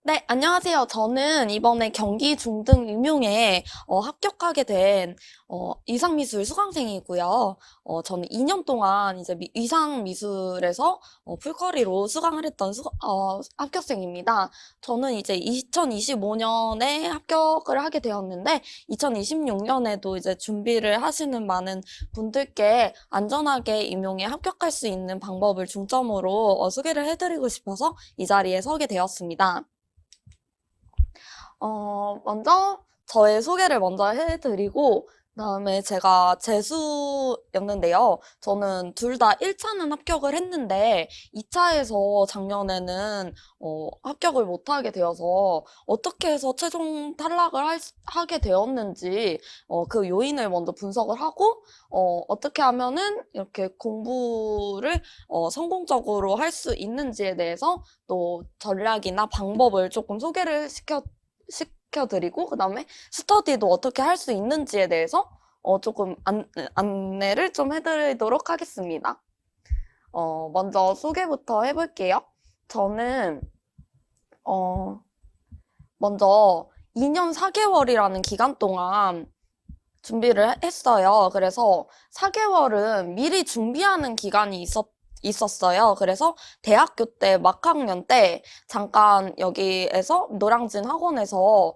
네, 안녕하세요. 저는 이번에 경기 중등 임용에 합격하게 된 이상미술 수강생이고요. 저는 2년 동안 이제 이상미술에서 풀커리로 수강을 했던 합격생입니다. 저는 이제 2025년에 합격을 하게 되었는데 2026년에도 이제 준비를 하시는 많은 분들께 안전하게 임용에 합격할 수 있는 방법을 중점으로 소개를 해드리고 싶어서 이 자리에 서게 되었습니다. 먼저 저의 소개를 먼저 해드리고, 그다음에 제가 재수였는데요. 저는 둘 다 1차는 합격을 했는데, 2차에서 작년에는 합격을 못하게 되어서 어떻게 해서 최종 탈락을 하게 되었는지 그 요인을 먼저 분석을 하고, 어떻게 하면은 이렇게 공부를 성공적으로 할 수 있는지에 대해서 또 전략이나 방법을 조금 소개를 시켜드리고, 그 다음에 스터디도 어떻게 할 수 있는지에 대해서 조금 안내를 좀 해드리도록 하겠습니다. 먼저 소개부터 해볼게요. 저는, 어, 먼저 2년 4개월이라는 기간 동안 준비를 했어요. 그래서 4개월은 미리 준비하는 기간이 있었어요. 그래서 대학교 때 막학년 때 잠깐 여기에서 노량진 학원에서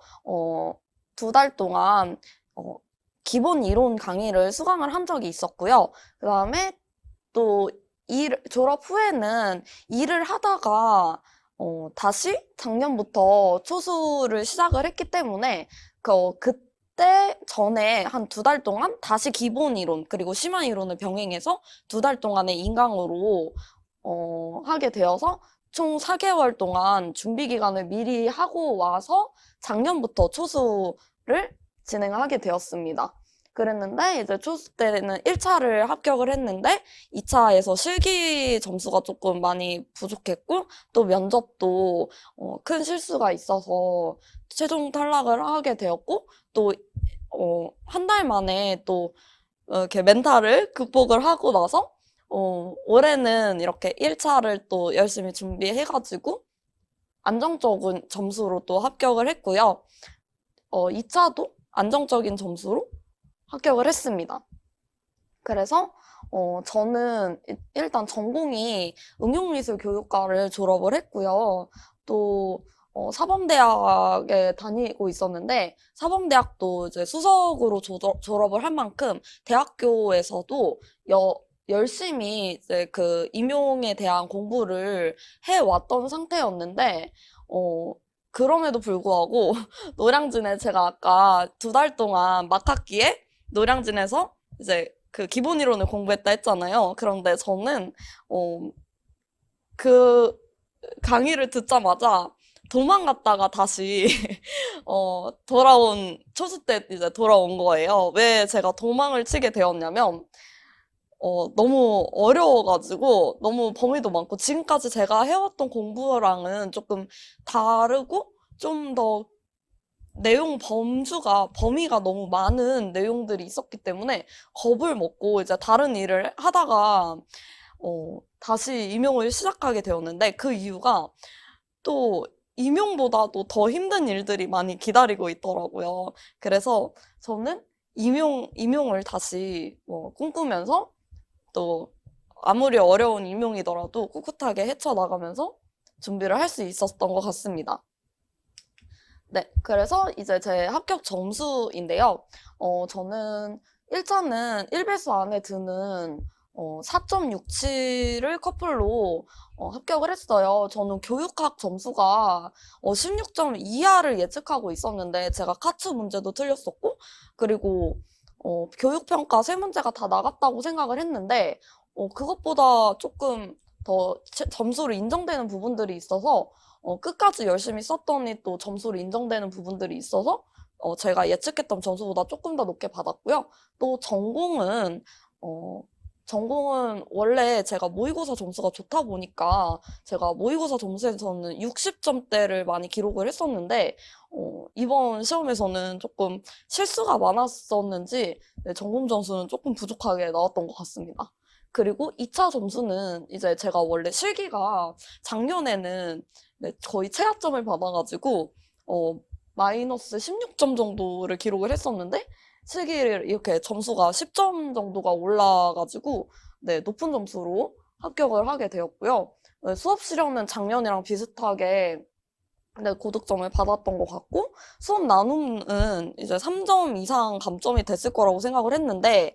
2달 동안 어, 기본 이론 강의를 수강을 한 적이 있었고요. 그다음에 또 졸업 후에는 일을 하다가 다시 작년부터 초수를 시작을 했기 때문에 그때 전에 한 2달 동안 다시 기본 이론 그리고 심화 이론을 병행해서 2달 동안의 인강으로 하게 되어서 총 4개월 동안 준비 기간을 미리 하고 와서 작년부터 초수를 진행하게 되었습니다. 그랬는데 이제 초수 때는 1차를 합격을 했는데 2차에서 실기 점수가 조금 많이 부족했고 또 면접도 큰 실수가 있어서 최종 탈락을 하게 되었고 또 한 달 만에 또 이렇게 멘탈을 극복을 하고 나서 올해는 이렇게 1차를 또 열심히 준비해가지고 안정적인 점수로 또 합격을 했고요. 2차도 안정적인 점수로 합격을 했습니다. 그래서 저는 일단 전공이 응용미술교육과를 졸업을 했고요. 또 사범대학에 다니고 있었는데 사범대학도 이제 수석으로 졸업을 할 만큼 대학교에서도 열심히 이제 그 임용에 대한 공부를 해왔던 상태였는데 그럼에도 불구하고 노량진에 제가 아까 2달 동안 막학기에 노량진에서 이제 그 기본 이론을 공부했다 했잖아요. 그런데 저는 그 강의를 듣자마자 도망갔다가 다시 돌아온 초수 때 이제 돌아온 거예요. 왜 제가 도망을 치게 되었냐면 너무 어려워가지고 너무 범위도 많고 지금까지 제가 해왔던 공부랑은 조금 다르고 좀 더 범위가 너무 많은 내용들이 있었기 때문에 겁을 먹고 이제 다른 일을 하다가 다시 임용을 시작하게 되었는데 그 이유가 또 임용보다도 더 힘든 일들이 많이 기다리고 있더라고요. 그래서 저는 임용을 다시 꿈꾸면서 또 아무리 어려운 임용이더라도 꿋꿋하게 헤쳐나가면서 준비를 할 수 있었던 것 같습니다. 네, 그래서 이제 제 합격 점수인데요. 저는 1차는 1배수 안에 드는 4.67을 커플로 합격을 했어요. 저는 교육학 점수가 16점 이하를 예측하고 있었는데 제가 카츠 문제도 틀렸었고 그리고 교육평가 세 문제가 다 나갔다고 생각을 했는데 그것보다 조금 더 점수로 인정되는 부분들이 있어서 끝까지 열심히 썼더니 또 점수로 인정되는 부분들이 있어서 제가 예측했던 점수보다 조금 더 높게 받았고요. 또 전공은 어, 전공은 원래 제가 모의고사 점수가 좋다 보니까 제가 모의고사 점수에서는 60점대를 많이 기록을 했었는데, 이번 시험에서는 조금 실수가 많았었는지, 네, 전공 점수는 조금 부족하게 나왔던 것 같습니다. 그리고 2차 점수는 이제 제가 원래 실기가 작년에는 네, 거의 최하점을 받아가지고, 마이너스 16점 정도를 기록을 했었는데, 실기를 이렇게 점수가 10점 정도가 올라가지고, 네, 높은 점수로 합격을 하게 되었고요. 네, 수업 실력은 작년이랑 비슷하게 네, 고득점을 받았던 것 같고, 수업 나눔은 이제 3점 이상 감점이 됐을 거라고 생각을 했는데,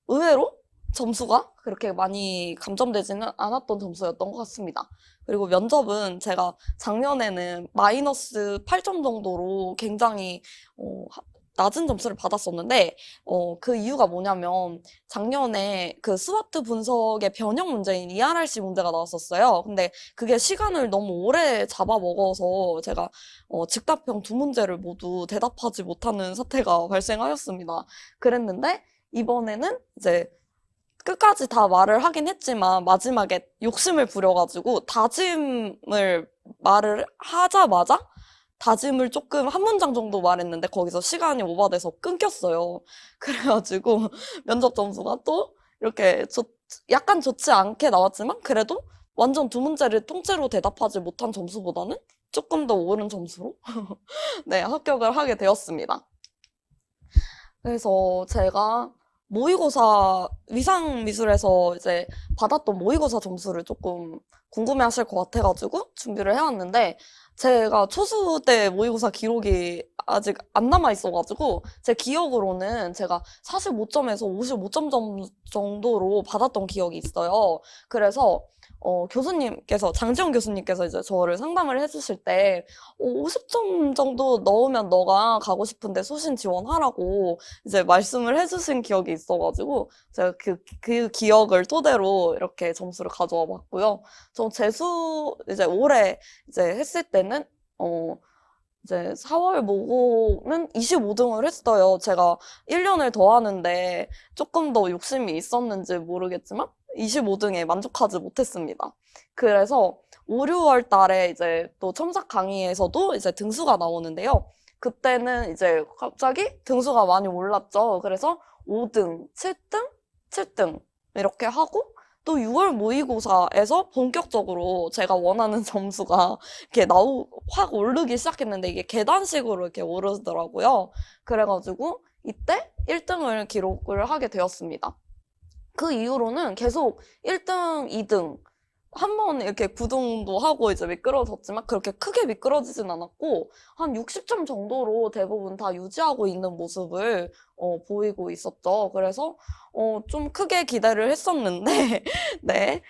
의외로 점수가 그렇게 많이 감점되지는 않았던 점수였던 것 같습니다. 그리고 면접은 제가 작년에는 마이너스 8점 정도로 굉장히 낮은 점수를 받았었는데, 그 이유가 뭐냐면, 작년에 그 스와트 분석의 변형 문제인 ERRC 문제가 나왔었어요. 근데 그게 시간을 너무 오래 잡아먹어서 제가, 즉답형 두 문제를 모두 대답하지 못하는 사태가 발생하였습니다. 그랬는데, 이번에는 이제 끝까지 다 말을 하긴 했지만, 마지막에 욕심을 부려가지고, 말을 하자마자, 다짐을 조금 한 문장 정도 말했는데 거기서 시간이 오버돼서 끊겼어요. 그래가지고 면접 점수가 또 이렇게 약간 좋지 않게 나왔지만 그래도 완전 두 문제를 통째로 대답하지 못한 점수보다는 조금 더 오른 점수로 네, 합격을 하게 되었습니다. 그래서 제가 모의고사 위상미술에서 이제 받았던 모의고사 점수를 조금 궁금해하실 것 같아가지고 준비를 해왔는데 제가 초수 때 모의고사 기록이 아직 안 남아 있어가지고 제 기억으로는 제가 45점에서 55점 정도로 받았던 기억이 있어요. 그래서 교수님께서 장지영 교수님께서 이제 저를 상담을 해주실 때 50점 정도 넣으면 너가 가고 싶은데 소신 지원하라고 이제 말씀을 해주신 기억이 있어가지고 제가 그 기억을 토대로 이렇게 점수를 가져와 봤고요. 저 재수 이제 올해 이제 했을 때는 이제 4월 모고는 25등을 했어요. 제가 1년을 더 하는데 조금 더 욕심이 있었는지 모르겠지만 25등에 만족하지 못했습니다. 그래서 5, 6월 달에 이제 또 첨삭 강의에서도 이제 등수가 나오는데요. 그때는 이제 갑자기 등수가 많이 올랐죠. 그래서 5등, 7등, 7등 이렇게 하고 또 6월 모의고사에서 본격적으로 제가 원하는 점수가 이렇게 확 오르기 시작했는데 이게 계단식으로 이렇게 오르더라고요. 그래가지고 이때 1등을 기록을 하게 되었습니다. 그 이후로는 계속 1등, 2등, 한 번 이렇게 구등도 하고 이제 미끄러졌지만 그렇게 크게 미끄러지진 않았고 한 60점 정도로 대부분 다 유지하고 있는 모습을 보이고 있었죠. 그래서 좀 크게 기대를 했었는데 네,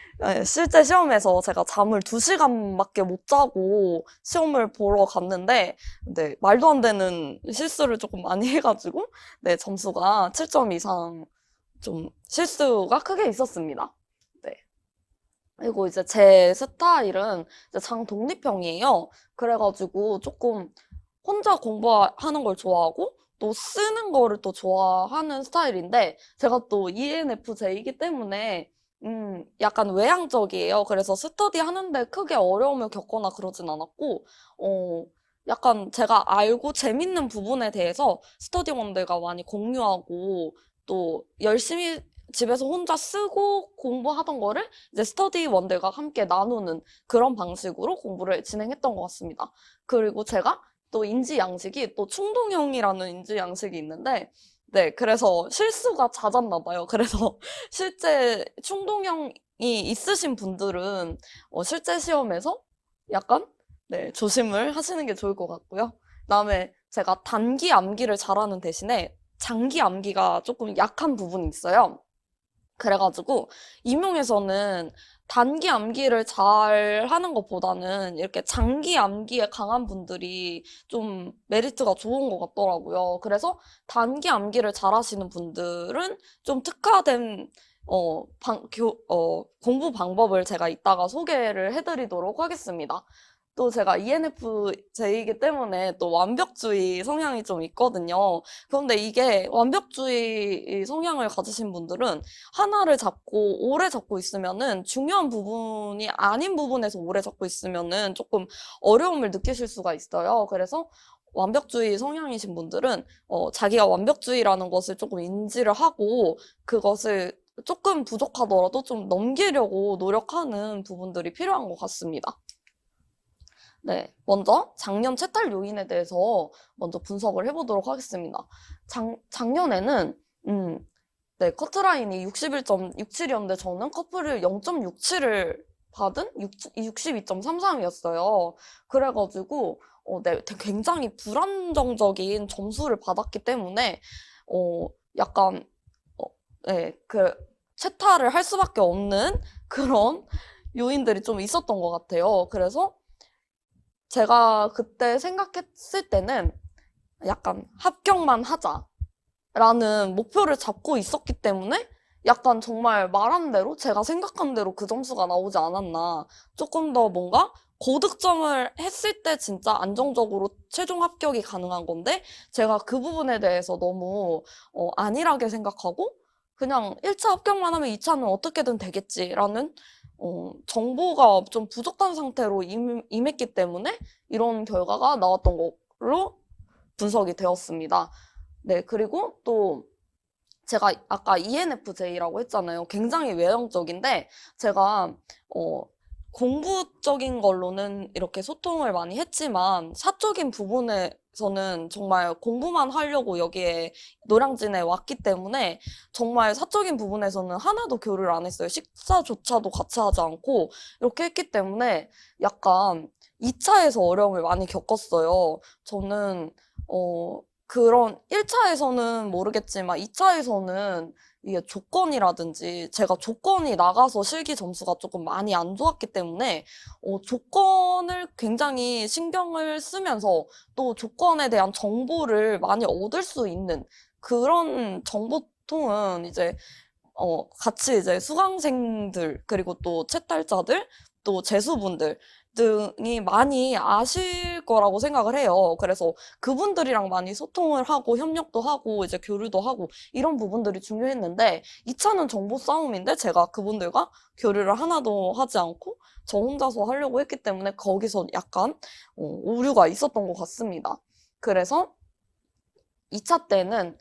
실제 시험에서 제가 잠을 2시간밖에 못 자고 시험을 보러 갔는데 네, 말도 안 되는 실수를 조금 많이 해가지고 네, 점수가 7점 이상 좀 실수가 크게 있었습니다. 네. 그리고 이제 제 스타일은 이제 장독립형이에요. 그래가지고 조금 혼자 공부하는 걸 좋아하고 또 쓰는 거를 또 좋아하는 스타일인데 제가 또 ENFJ이기 때문에 약간 외향적이에요. 그래서 스터디 하는데 크게 어려움을 겪거나 그러진 않았고 약간 제가 알고 재밌는 부분에 대해서 스터디원들과 많이 공유하고 또 열심히 집에서 혼자 쓰고 공부하던 거를 이제 스터디원들과 함께 나누는 그런 방식으로 공부를 진행했던 것 같습니다. 그리고 제가 또 인지 양식이 또 충동형이라는 인지 양식이 있는데 네, 그래서 실수가 잦았나 봐요. 그래서 실제 충동형이 있으신 분들은 실제 시험에서 약간 네, 조심을 하시는 게 좋을 것 같고요. 그다음에 제가 단기 암기를 잘하는 대신에 장기 암기가 조금 약한 부분이 있어요. 그래가지고 임용에서는 단기 암기를 잘 하는 것보다는 이렇게 장기 암기에 강한 분들이 좀 메리트가 좋은 것 같더라고요. 그래서 단기 암기를 잘 하시는 분들은 좀 특화된 공부 방법을 제가 이따가 소개를 해드리도록 하겠습니다. 또 제가 ENFJ이기 때문에 또 완벽주의 성향이 좀 있거든요. 그런데 이게 완벽주의 성향을 가지신 분들은 하나를 잡고 오래 잡고 있으면은 중요한 부분이 아닌 부분에서 오래 잡고 있으면은 조금 어려움을 느끼실 수가 있어요. 그래서 완벽주의 성향이신 분들은 자기가 완벽주의라는 것을 조금 인지를 하고 그것을 조금 부족하더라도 좀 넘기려고 노력하는 부분들이 필요한 것 같습니다. 네, 먼저 작년 채탈 요인에 대해서 먼저 분석을 해보도록 하겠습니다. 작년에는 네, 커트라인이 61.67이었는데 저는 커플을 0.67을 받은 62.33이었어요. 그래가지고 네, 굉장히 불안정적인 점수를 받았기 때문에 약간 네, 채탈을 할 수밖에 없는 그런 요인들이 좀 있었던 것 같아요. 그래서 제가 그때 생각했을 때는 약간 합격만 하자라는 목표를 잡고 있었기 때문에 약간 정말 말한 대로 제가 생각한 대로 그 점수가 나오지 않았나. 조금 더 뭔가 고득점을 했을 때 진짜 안정적으로 최종 합격이 가능한 건데 제가 그 부분에 대해서 너무 안일하게 생각하고 그냥 1차 합격만 하면 2차는 어떻게든 되겠지라는 정보가 좀 부족한 상태로 임했기 때문에 이런 결과가 나왔던 걸로 분석이 되었습니다. 네, 그리고 또 제가 아까 ENFJ라고 했잖아요. 굉장히 외향적인데 제가 공부적인 걸로는 이렇게 소통을 많이 했지만 사적인 부분에서는 정말 공부만 하려고 여기에 노량진에 왔기 때문에 정말 사적인 부분에서는 하나도 교류를 안 했어요. 식사조차도 같이 하지 않고 이렇게 했기 때문에 약간 2차에서 어려움을 많이 겪었어요. 저는 그런 1차에서는 모르겠지만 2차에서는 이게 조건이라든지 제가 조건이 나가서 실기 점수가 조금 많이 안 좋았기 때문에 조건을 굉장히 신경을 쓰면서 또 조건에 대한 정보를 많이 얻을 수 있는 그런 정보통은 이제 같이 이제 수강생들 그리고 또 채탈자들 또 재수분들 등이 많이 아실 거라고 생각을 해요. 그래서 그분들이랑 많이 소통을 하고 협력도 하고 이제 교류도 하고 이런 부분들이 중요했는데 2차는 정보 싸움인데 제가 그분들과 교류를 하나도 하지 않고 저 혼자서 하려고 했기 때문에 거기서 약간 오류가 있었던 것 같습니다. 그래서 2차 때는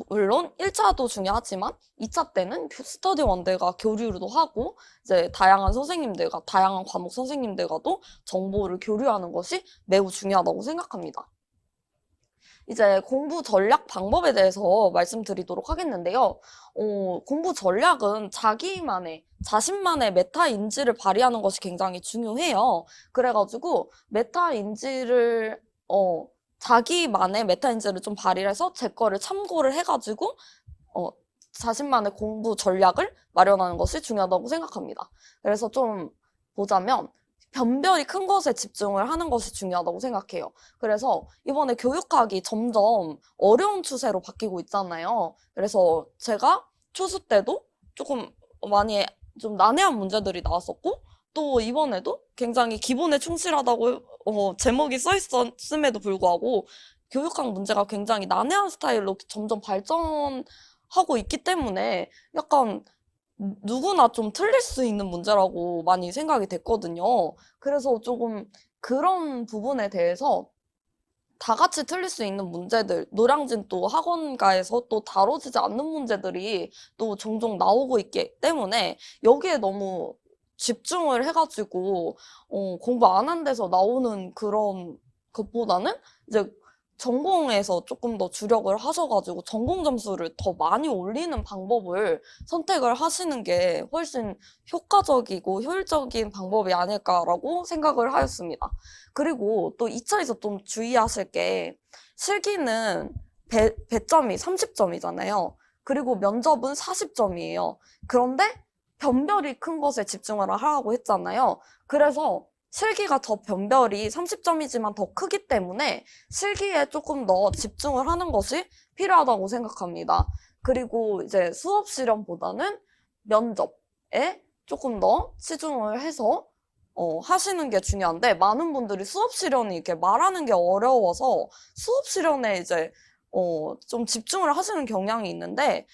물론 1차도 중요하지만 2차 때는 스터디 원들과 교류도 하고 이제 다양한 선생님들과 다양한 과목 선생님들과도 정보를 교류하는 것이 매우 중요하다고 생각합니다. 이제 공부 전략 방법에 대해서 말씀드리도록 하겠는데요. 공부 전략은 자신만의 메타 인지를 발휘하는 것이 굉장히 중요해요. 그래가지고 메타 인지를 자기만의 메타인지를 좀 발휘를 해서 제 거를 참고를 해가지고 자신만의 공부 전략을 마련하는 것이 중요하다고 생각합니다. 그래서 좀 보자면 변별이 큰 것에 집중을 하는 것이 중요하다고 생각해요. 그래서 이번에 교육학이 점점 어려운 추세로 바뀌고 있잖아요. 그래서 제가 초수 때도 조금 많이 좀 난해한 문제들이 나왔었고 또 이번에도 굉장히 기본에 충실하다고 제목이 써 있었음에도 불구하고 교육학 문제가 굉장히 난해한 스타일로 점점 발전하고 있기 때문에 약간 누구나 좀 틀릴 수 있는 문제라고 많이 생각이 됐거든요. 그래서 조금 그런 부분에 대해서 다 같이 틀릴 수 있는 문제들, 노량진 또 학원가에서 또 다뤄지지 않는 문제들이 또 종종 나오고 있기 때문에 여기에 너무 집중을 해가지고 공부 안 한 데서 나오는 그런 것보다는 이제 전공에서 조금 더 주력을 하셔가지고 전공 점수를 더 많이 올리는 방법을 선택을 하시는 게 훨씬 효과적이고 효율적인 방법이 아닐까라고 생각을 하였습니다. 그리고 또 2차에서 좀 주의하실 게 실기는 배점이 30점이잖아요. 그리고 면접은 40점이에요. 그런데 변별이 큰 것에 집중을 하라고 했잖아요. 그래서 실기가 더 변별이 30점이지만 더 크기 때문에 실기에 조금 더 집중을 하는 것이 필요하다고 생각합니다. 그리고 이제 수업 실험보다는 면접에 조금 더 치중을 해서 하시는 게 중요한데, 많은 분들이 수업 실현이 이렇게 말하는 게 어려워서 수업 실현에 이제, 좀 집중을 하시는 경향이 있는데,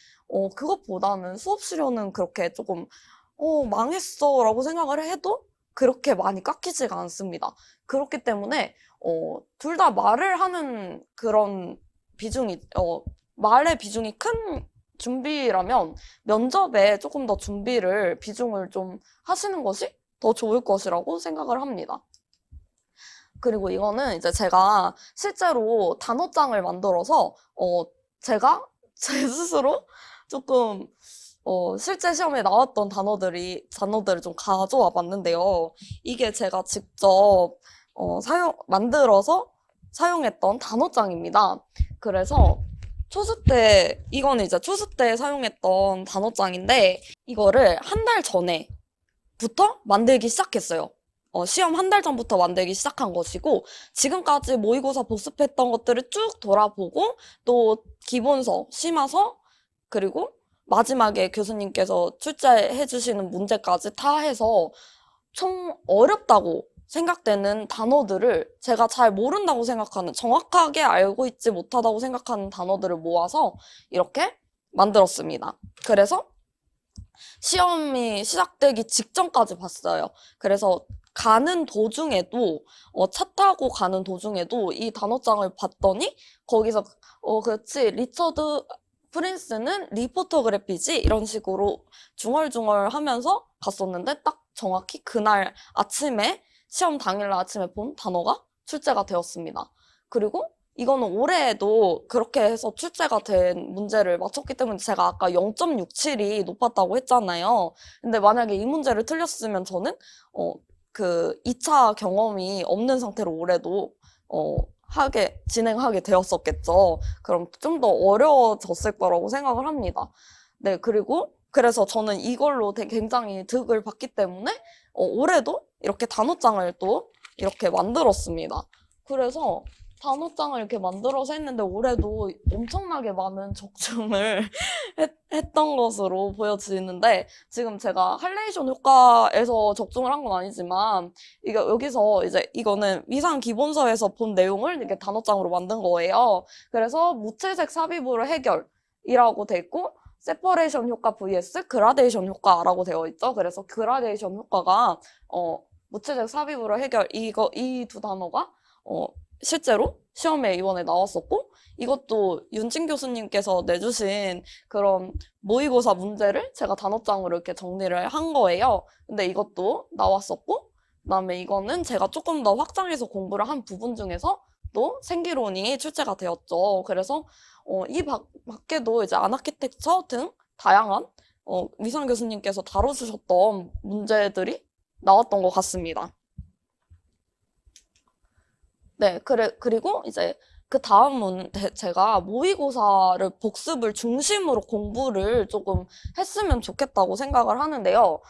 그것보다는 수업 실현은 그렇게 조금, 망했어 라고 생각을 해도 그렇게 많이 깎이지가 않습니다. 그렇기 때문에, 둘 다 말을 하는 그런 비중이, 말의 비중이 큰 준비라면 면접에 조금 더 준비를, 비중을 좀 하시는 것이 더 좋을 것이라고 생각을 합니다. 그리고 이거는 이제 제가 실제로 단어장을 만들어서, 제가 제 스스로 조금, 실제 시험에 나왔던 단어들을 좀 가져와 봤는데요. 이게 제가 직접, 만들어서 사용했던 단어장입니다. 그래서 이거는 이제 초수 때 사용했던 단어장인데, 이거를 한 달 전에부터 만들기 시작했어요. 시험 한 달 전부터 만들기 시작한 것이고, 지금까지 모의고사 복습했던 것들을 쭉 돌아보고, 또 기본서, 심화서, 그리고 마지막에 교수님께서 출제해 주시는 문제까지 다 해서 총 어렵다고 생각되는 단어들을, 제가 잘 모른다고 생각하는, 정확하게 알고 있지 못하다고 생각하는 단어들을 모아서 이렇게 만들었습니다. 그래서 시험이 시작되기 직전까지 봤어요. 그래서 가는 도중에도, 차 타고 가는 도중에도 이 단어장을 봤더니 거기서, 그렇지, 리처드 프린스는 리포토그래피지? 이런 식으로 중얼중얼 하면서 갔었는데, 딱 정확히 그날 아침에, 시험 당일날 아침에 본 단어가 출제가 되었습니다. 그리고 이거는 올해에도 그렇게 해서 출제가 된 문제를 맞췄기 때문에, 제가 아까 0.67이 높았다고 했잖아요. 근데 만약에 이 문제를 틀렸으면 저는, 그 2차 경험이 없는 상태로 올해도, 진행하게 되었었겠죠. 그럼 좀 더 어려워졌을 거라고 생각을 합니다. 네, 그래서 저는 이걸로 굉장히 득을 봤기 때문에, 올해도 이렇게 단어장을 또 이렇게 만들었습니다. 그래서 단어장을 이렇게 만들어서 했는데, 올해도 엄청나게 많은 적중을 했던 것으로 보여지는데, 지금 제가 할레이션 효과에서 적중을 한 건 아니지만, 여기서 이제 이거는 위상 기본서에서 본 내용을 이렇게 단어장으로 만든 거예요. 그래서 무채색 삽입으로 해결이라고 돼 있고, 세퍼레이션 효과 vs 그라데이션 효과라고 되어 있죠. 그래서 그라데이션 효과가, 무채색 삽입으로 해결, 이 두 단어가, 실제로 시험에 이번에 나왔었고, 이것도 윤진 교수님께서 내주신 그런 모의고사 문제를 제가 단어장으로 이렇게 정리를 한 거예요. 근데 이것도 나왔었고, 그다음에 이거는 제가 조금 더 확장해서 공부를 한 부분 중에서 또 생기론이 출제가 되었죠. 그래서, 이 밖에도 이제 아나키텍처 등 다양한, 위선 교수님께서 다뤄주셨던 문제들이 나왔던 것 같습니다. 네, 그리고 이제 그 다음은 제가 모의고사를 복습을 중심으로 공부를 조금 했으면 좋겠다고 생각을 하는데요.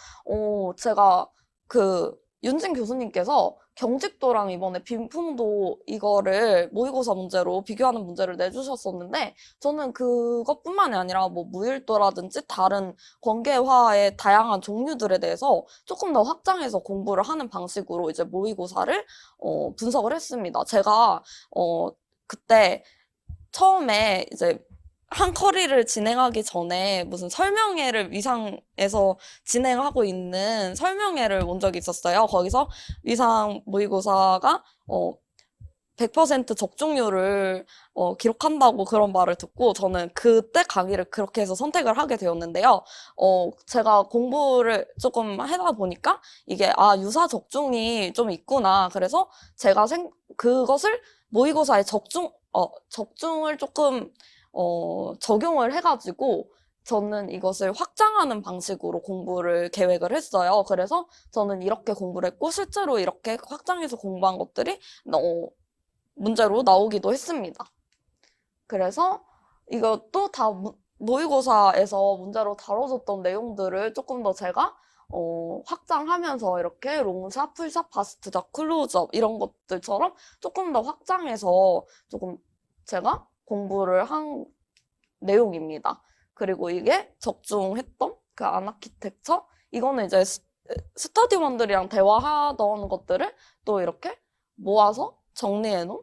제가 그 윤진 교수님께서 경직도랑 이번에 빈풍도 이거를 모의고사 문제로 비교하는 문제를 내주셨었는데, 저는 그것뿐만이 아니라 뭐 무일도라든지 다른 권계화의 다양한 종류들에 대해서 조금 더 확장해서 공부를 하는 방식으로 이제 모의고사를, 분석을 했습니다. 제가, 그때 처음에 이제 한 커리를 진행하기 전에 무슨 설명회를 위상에서 진행하고 있는 설명회를 본 적이 있었어요. 거기서 위상 모의고사가, 100% 적중률을, 기록한다고 그런 말을 듣고, 저는 그때 강의를 그렇게 해서 선택을 하게 되었는데요. 제가 공부를 조금 하다 보니까 이게, 유사 적중이 좀 있구나. 그래서 제가 그것을 모의고사에 적중을 조금, 적용을 해가지고, 저는 이것을 확장하는 방식으로 공부를 계획을 했어요. 그래서 저는 이렇게 공부를 했고, 실제로 이렇게 확장해서 공부한 것들이, 문제로 나오기도 했습니다. 그래서 이것도 다 모의고사에서 문제로 다뤄졌던 내용들을 조금 더 제가, 확장하면서 이렇게 롱샷, 풀샷, 바스트샷, 클로즈업 이런 것들처럼 조금 더 확장해서 조금 제가 공부를 한 내용입니다. 그리고 이게 적중했던 그 아나키텍처, 이거는 이제 스터디원들이랑 대화하던 것들을 또 이렇게 모아서 정리해 놓은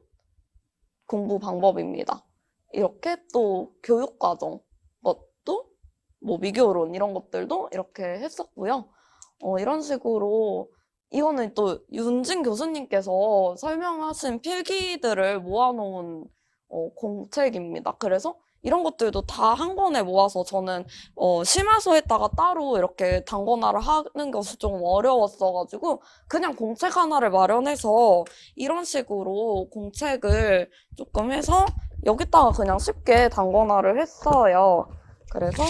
공부 방법입니다. 이렇게 또 교육과정 것도 뭐 미교론 이런 것들도 이렇게 했었고요. 이런 식으로 이거는 또 윤진 교수님께서 설명하신 필기들을 모아놓은 공책입니다. 그래서 이런 것들도 다 한 권에 모아서 저는 심화서에다가 따로 이렇게 단권화를 하는 것이 좀 어려웠어가지고 그냥 공책 하나를 마련해서 이런 식으로 공책을 조금 해서 여기다가 그냥 쉽게 단권화를 했어요. 그래서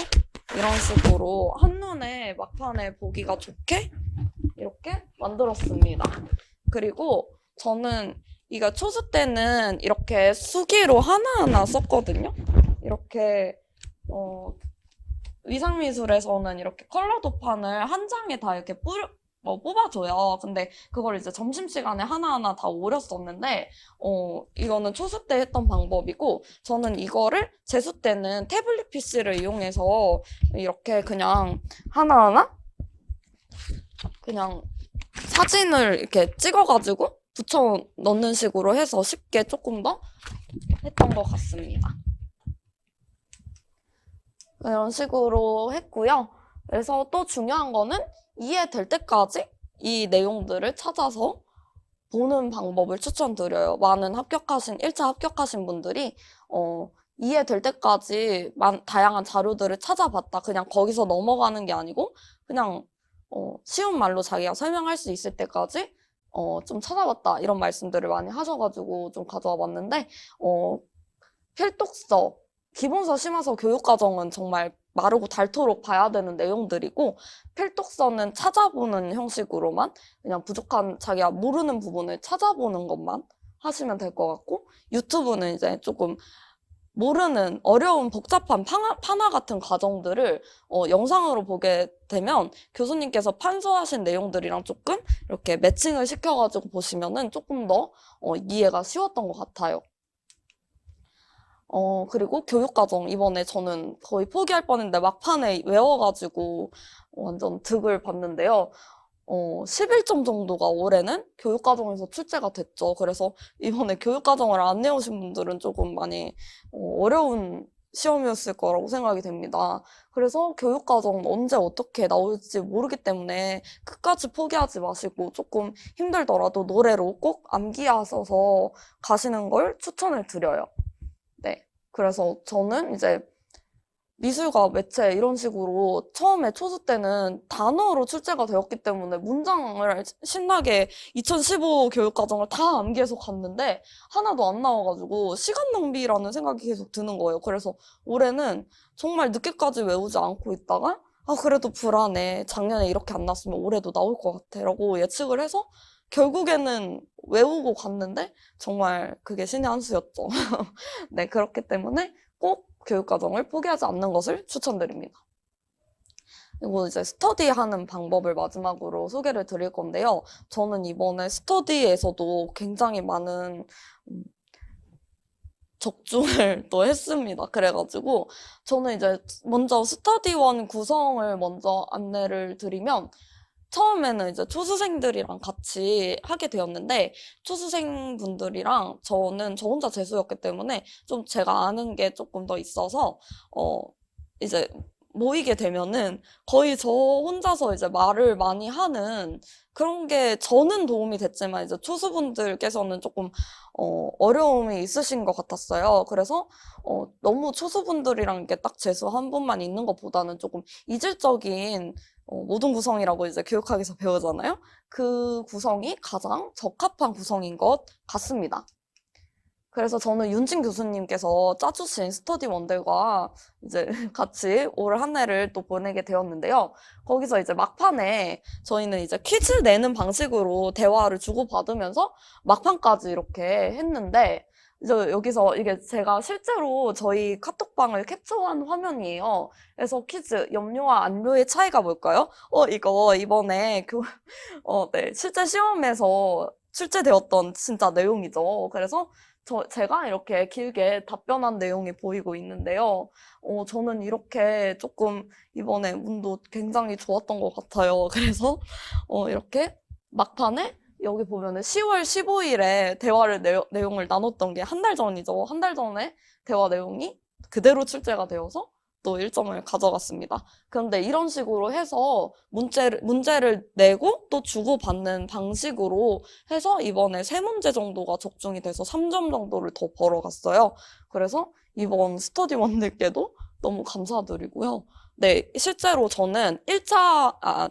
이런 식으로 한눈에 막판에 보기가 좋게 이렇게 만들었습니다. 그리고 저는 이거 초수 때는 이렇게 수기로 하나하나 썼거든요. 이렇게 위상미술에서는 이렇게 컬러 도판을 한 장에 다 이렇게 뽑아줘요. 근데 그걸 이제 점심시간에 하나하나 다 오렸었는데, 이거는 초수 때 했던 방법이고, 저는 이거를 재수 때는 태블릿 PC를 이용해서 이렇게 그냥 하나하나 그냥 사진을 이렇게 찍어가지고 붙여 넣는 식으로 해서 쉽게 조금 더 했던 것 같습니다. 이런 식으로 했고요. 그래서 또 중요한 거는 이해될 때까지 이 내용들을 찾아서 보는 방법을 추천드려요. 많은 1차 합격하신 분들이 이해될 때까지 다양한 자료들을 찾아봤다. 그냥 거기서 넘어가는 게 아니고 그냥 쉬운 말로 자기가 설명할 수 있을 때까지 좀 찾아봤다. 이런 말씀들을 많이 하셔가지고 좀 가져와 봤는데 필독서, 기본서, 심화서, 교육과정은 정말 마르고 닳도록 봐야 되는 내용들이고 필독서는 찾아보는 형식으로만 그냥 부족한 자기가 모르는 부분을 찾아보는 것만 하시면 될 것 같고 유튜브는 이제 조금 모르는 어려운 복잡한 판화 같은 과정들을 영상으로 보게 되면 교수님께서 판서하신 내용들이랑 조금 이렇게 매칭을 시켜가지고 보시면은 조금 더 이해가 쉬웠던 것 같아요. 그리고 교육과정 이번에 저는 거의 포기할 뻔했는데 막판에 외워가지고 완전 득을 봤는데요. 11점 정도가 올해는 교육과정에서 출제가 됐죠. 그래서 이번에 교육과정을 안 내오신 분들은 조금 많이 어려운 시험이었을 거라고 생각이 됩니다. 그래서 교육과정 언제 어떻게 나올지 모르기 때문에 끝까지 포기하지 마시고 조금 힘들더라도 노래로 꼭 암기하셔서 가시는 걸 추천을 드려요. 네. 그래서 저는 이제 미술과 매체 이런 식으로 처음에 초수 때는 단어로 출제가 되었기 때문에 문장을 신나게 2015 교육과정을 다 암기해서 갔는데 하나도 안 나와가지고 시간 낭비라는 생각이 계속 드는 거예요. 그래서 올해는 정말 늦게까지 외우지 않고 있다가 그래도 불안해. 작년에 이렇게 안 났으면 올해도 나올 것 같아. 라고 예측을 해서 결국에는 외우고 갔는데 정말 그게 신의 한 수였죠. 네, 그렇기 때문에 꼭 교육과정을 포기하지 않는 것을 추천드립니다. 그리고 이제 스터디하는 방법을 마지막으로 소개를 드릴 건데요. 저는 이번에 스터디에서도 굉장히 많은 적중을 또 했습니다. 그래가지고 저는 이제 먼저 스터디원 구성을 먼저 안내를 드리면 처음에는 이제 초수생들이랑 같이 하게 되었는데 초수생분들이랑 저는 저 혼자 재수였기 때문에 좀 제가 아는 게 조금 더 있어서 이제 모이게 되면은 거의 저 혼자서 이제 말을 많이 하는 그런 게 저는 도움이 됐지만 이제 초수분들께서는 조금 어려움이 있으신 것 같았어요. 그래서 너무 초수분들이랑 이렇게 딱 재수 한 분만 있는 것보다는 조금 이질적인 모든 구성이라고 이제 교육학에서 배우잖아요. 그 구성이 가장 적합한 구성인 것 같습니다. 그래서 저는 윤진 교수님께서 짜주신 스터디원들과 이제 같이 올 한 해를 또 보내게 되었는데요. 거기서 이제 막판에 저희는 이제 퀴즈 내는 방식으로 대화를 주고받으면서 막판까지 이렇게 했는데 이제 여기서 이게 제가 실제로 저희 카톡방을 캡처한 화면이에요. 그래서 퀴즈, 염료와 안료의 차이가 뭘까요? 이거 이번에 네, 실제 시험에서 출제되었던 진짜 내용이죠. 그래서 제가 이렇게 길게 답변한 내용이 보이고 있는데요. 저는 이렇게 조금 이번에 운도 굉장히 좋았던 것 같아요. 그래서 이렇게 막판에 여기 보면은 10월 15일에 대화를 내용을 나눴던 게 한 달 전이죠. 한 달 전에 대화 내용이 그대로 출제가 되어서 또 1점을 가져갔습니다. 그런데 이런 식으로 해서 문제를 내고 또 주고받는 방식으로 해서 이번에 3문제 정도가 적중이 돼서 3점 정도를 더 벌어갔어요. 그래서 이번 스터디원들께도 너무 감사드리고요. 네, 실제로 저는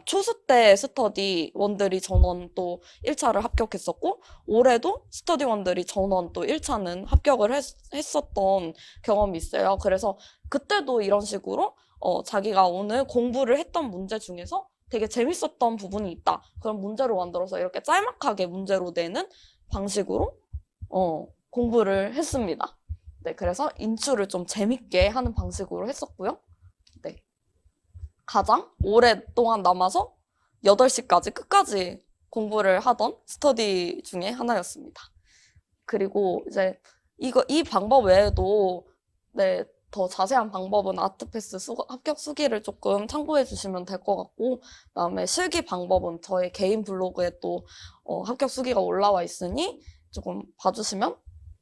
초수 때 스터디원들이 전원 또 1차를 합격했었고, 올해도 스터디원들이 전원 또 1차는 합격을 했었던 경험이 있어요. 그래서 그때도 이런 식으로 자기가 오늘 공부를 했던 문제 중에서 되게 재밌었던 부분이 있다. 그럼 문제로 만들어서 이렇게 짤막하게 문제로 내는 방식으로 공부를 했습니다. 네, 그래서 인출을 좀 재밌게 하는 방식으로 했었고요. 네. 가장 오랫동안 남아서 8시까지 끝까지 공부를 하던 스터디 중에 하나였습니다. 그리고 이제 이 방법 외에도 네, 더 자세한 방법은 아트패스 합격 수기를 조금 참고해 주시면 될 것 같고, 그다음에 실기 방법은 저의 개인 블로그에 또 합격 수기가 올라와 있으니 조금 봐주시면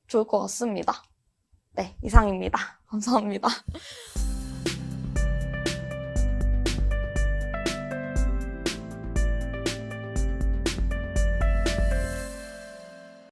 좋을 것 같습니다. 네, 이상입니다. 감사합니다.